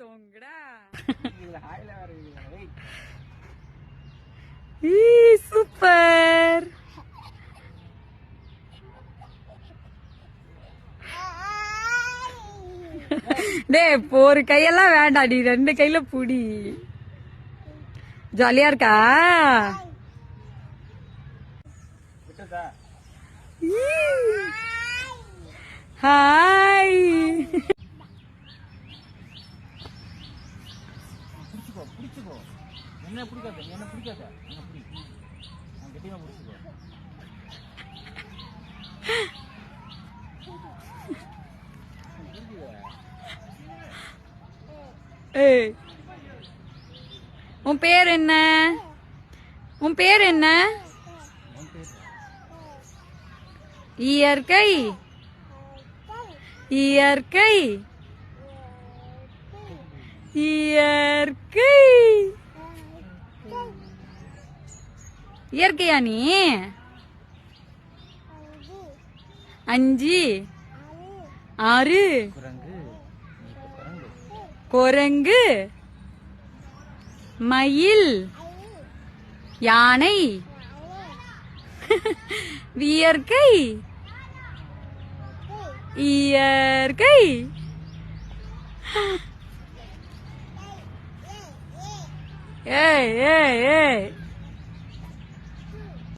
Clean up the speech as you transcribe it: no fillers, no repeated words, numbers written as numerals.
தூங்குடா. Super. டே ஒரு கையெல்லாம் வேண்டாம், நீ 2 கையில புடி. ஜாலியா இருக்கா? ஹாய். என்ன பிடிக்காத, என்ன பிடிக்காத, என்ன பிடி, நான் கெட்டியா பிடிச்சிக்கோ. ஏய், உன் பேர் என்ன? உன் பேர் என்ன? இயற்கை. இயற்கை. இயற்கை. இயற்கையா நீ? 5 6 குரங்கு மயில் யானை வியற்கை இயற்கை. ஏய் ஏய் ஏய்